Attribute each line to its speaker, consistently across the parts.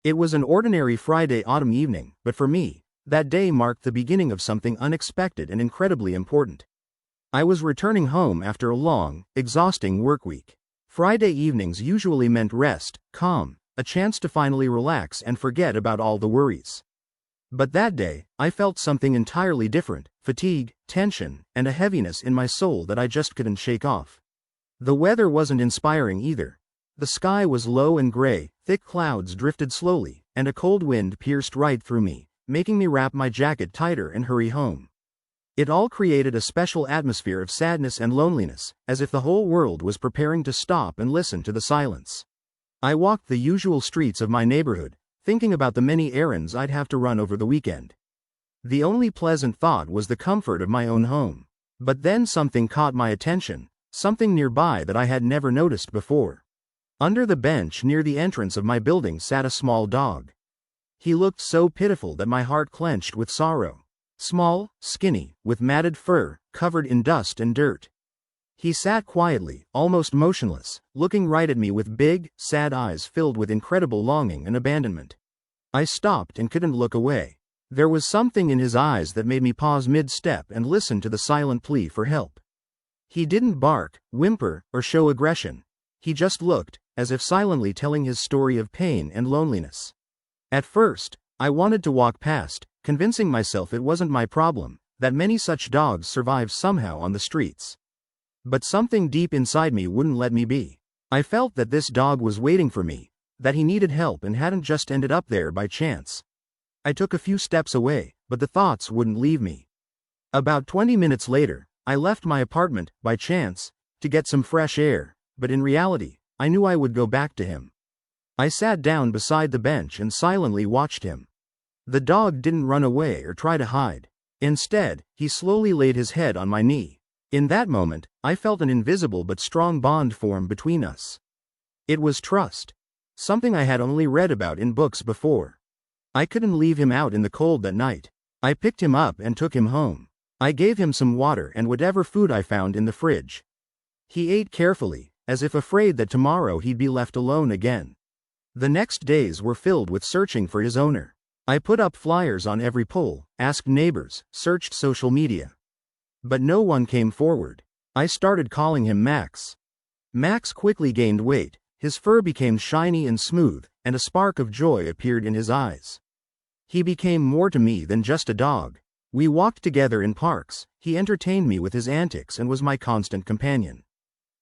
Speaker 1: It was an ordinary Friday autumn evening, but for me, that day marked the beginning of something unexpected and incredibly important. I was returning home after a long, exhausting work week. Friday evenings usually meant rest, calm, a chance to finally relax and forget about all the worries. But that day, I felt something entirely different: fatigue, tension, and a heaviness in my soul that I just couldn't shake off. The weather wasn't inspiring either. The sky was low and gray, thick clouds drifted slowly, and a cold wind pierced right through me, making me wrap my jacket tighter and hurry home. It all created a special atmosphere of sadness and loneliness, as if the whole world was preparing to stop and listen to the silence. I walked the usual streets of my neighborhood, thinking about the many errands I'd have to run over the weekend. The only pleasant thought was the comfort of my own home. But then something caught my attention, something nearby that I had never noticed before. Under the bench near the entrance of my building sat a small dog. He looked so pitiful that my heart clenched with sorrow. Small, skinny, with matted fur, covered in dust and dirt. He sat quietly, almost motionless, looking right at me with big, sad eyes filled with incredible longing and abandonment. I stopped and couldn't look away. There was something in his eyes that made me pause mid-step and listen to the silent plea for help. He didn't bark, whimper, or show aggression. He just looked, as if silently telling his story of pain and loneliness. At first, I wanted to walk past, convincing myself it wasn't my problem, that many such dogs survive somehow on the streets. But something deep inside me wouldn't let me be. I felt that this dog was waiting for me, that he needed help and hadn't just ended up there by chance. I took a few steps away, but the thoughts wouldn't leave me. About 20 minutes later, I left my apartment, by chance, to get some fresh air, but in reality, I knew I would go back to him. I sat down beside the bench and silently watched him. The dog didn't run away or try to hide. Instead, he slowly laid his head on my knee. In that moment, I felt an invisible but strong bond form between us. It was trust. Something I had only read about in books before. I couldn't leave him out in the cold that night. I picked him up and took him home. I gave him some water and whatever food I found in the fridge. He ate carefully, as if afraid that tomorrow he'd be left alone again. The next days were filled with searching for his owner. I put up flyers on every pole, asked neighbors, searched social media. But no one came forward. I started calling him Max. Max quickly gained weight, his fur became shiny and smooth, and a spark of joy appeared in his eyes. He became more to me than just a dog. We walked together in parks, he entertained me with his antics and was my constant companion.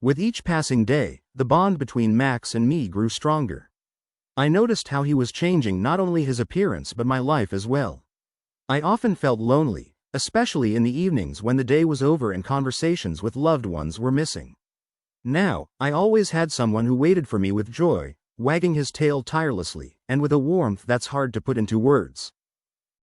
Speaker 1: With each passing day, the bond between Max and me grew stronger. I noticed how he was changing not only his appearance but my life as well. I often felt lonely, especially in the evenings when the day was over and conversations with loved ones were missing. Now, I always had someone who waited for me with joy, wagging his tail tirelessly, and with a warmth that's hard to put into words.